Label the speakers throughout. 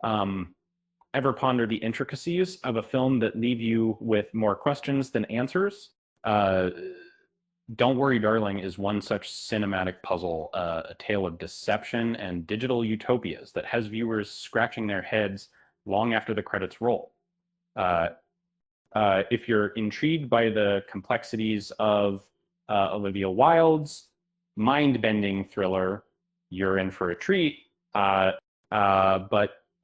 Speaker 1: Ever ponder the intricacies of a film that leave you with more questions than answers? Don't Worry, Darling is one such cinematic puzzle, a tale of deception and digital utopias that has viewers scratching their heads long after the credits roll. Uh, if you're intrigued by the complexities of Olivia Wilde's mind-bending thriller, you're in for a treat. But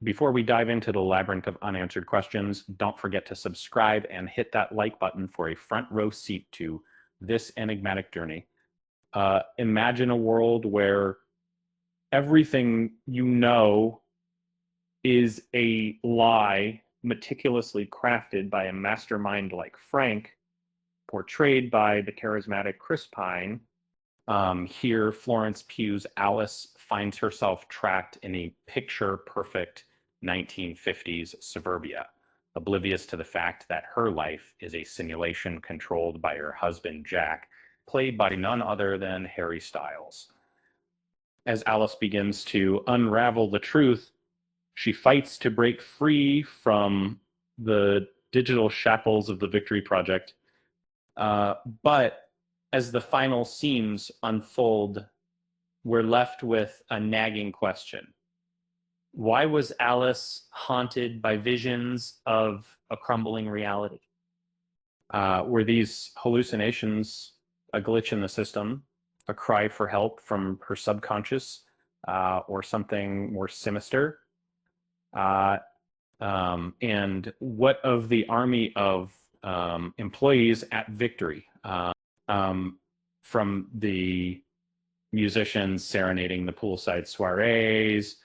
Speaker 1: before we dive into the labyrinth of unanswered questions, don't forget to subscribe and hit that like button for a front row seat to this enigmatic journey. Imagine a world where everything you know is a lie meticulously crafted by a mastermind like Frank, portrayed by the charismatic Chris Pine. Here, Florence Pugh's Alice finds herself trapped in a picture-perfect 1950s suburbia, oblivious to the fact that her life is a simulation controlled by her husband, Jack, played by none other than Harry Styles. As Alice begins to unravel the truth, she fights to break free from the digital shackles of the Victory Project. But as the final scenes unfold, we're left with a nagging question. Why was Alice haunted by visions of a crumbling reality? Were these hallucinations a glitch in the system, a cry for help from her subconscious, or something more sinister? And what of the army of employees at Victory? From the musicians serenading the poolside soirees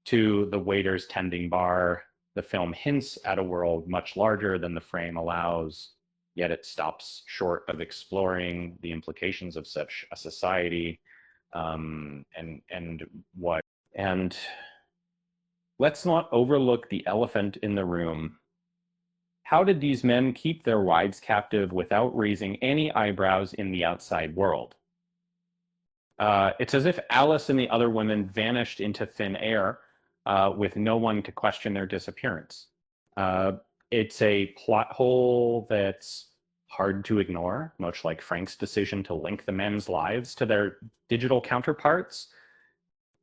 Speaker 1: to the waiters tending bar, the film hints at a world much larger than the frame allows, yet it stops short of exploring the implications of such a society, and what. And let's not overlook the elephant in the room. How did these men keep their wives captive without raising any eyebrows in the outside world? It's as if Alice and the other women vanished into thin air with no one to question their disappearance. It's a plot hole that's hard to ignore, much like Frank's decision to link the men's lives to their digital counterparts.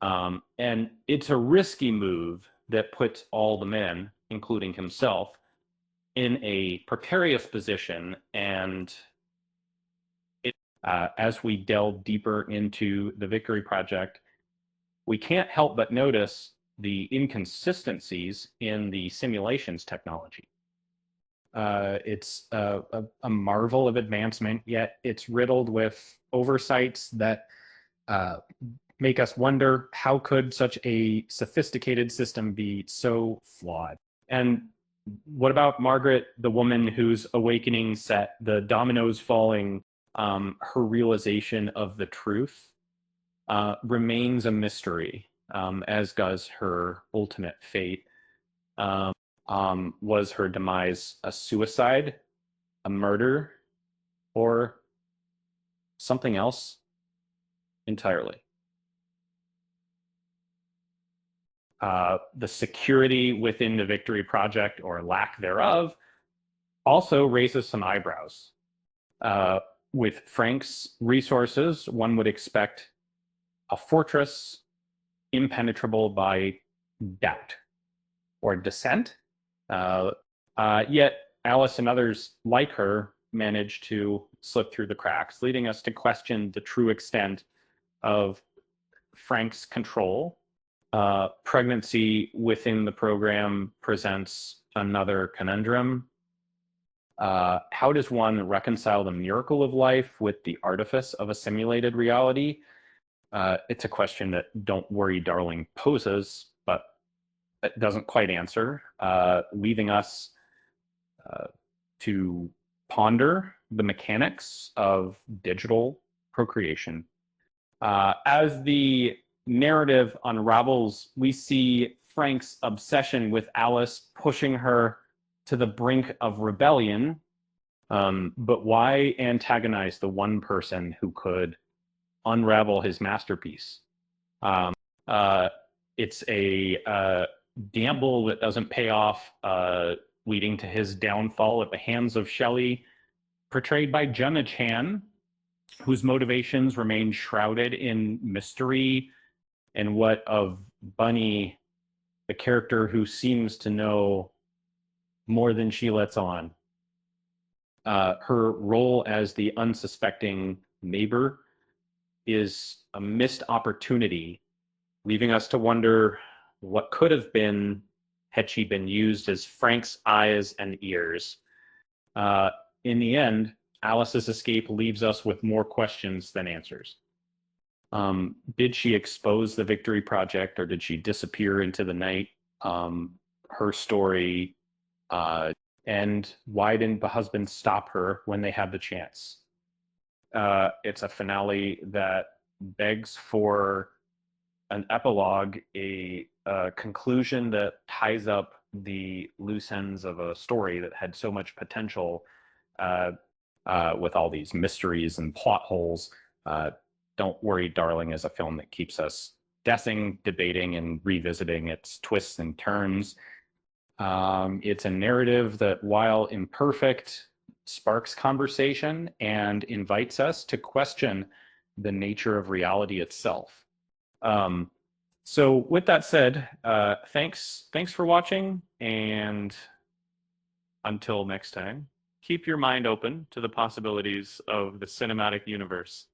Speaker 1: And it's a risky move that puts all the men, including himself, in a precarious position. And as we delve deeper into the Victory Project, we can't help but notice the inconsistencies in the simulations technology. It's a marvel of advancement, yet it's riddled with oversights that make us wonder, how could such a sophisticated system be so flawed? And what about Margaret, the woman whose awakening set the dominoes falling? Her realization of the truth remains a mystery, as does her ultimate fate. Was her demise a suicide, a murder, or something else entirely? The security within the Victory Project, or lack thereof, also raises some eyebrows. With Frank's resources, one would expect a fortress impenetrable by doubt or dissent. Yet Alice and others like her managed to slip through the cracks, leading us to question the true extent of Frank's control. Pregnancy within the program presents another conundrum. How does one reconcile the miracle of life with the artifice of a simulated reality? It's a question that Don't Worry, Darling poses, but it doesn't quite answer, leaving us to ponder the mechanics of digital procreation. As the narrative unravels, we see Frank's obsession with Alice pushing her to the brink of rebellion. But why antagonize the one person who could unravel his masterpiece? It's a gamble that doesn't pay off, leading to his downfall at the hands of Shelley, portrayed by Jenna Chan, whose motivations remain shrouded in mystery, and what of Bunny, the character who seems to know more than she lets on. Her role as the unsuspecting neighbor is a missed opportunity, leaving us to wonder what could have been had she been used as Frank's eyes and ears. In the end, Alice's escape leaves us with more questions than answers. Did she expose the Victory Project, or did she disappear into the night? Her story, and why didn't the husband stop her when they had the chance? It's a finale that begs for an epilogue, a conclusion that ties up the loose ends of a story that had so much potential, with all these mysteries and plot holes. Don't Worry, Darling is a film that keeps us guessing, debating, and revisiting its twists and turns. It's a narrative that, while imperfect, sparks conversation and invites us to question the nature of reality itself. So with that said, thanks for watching, and until next time, keep your mind open to the possibilities of the cinematic universe.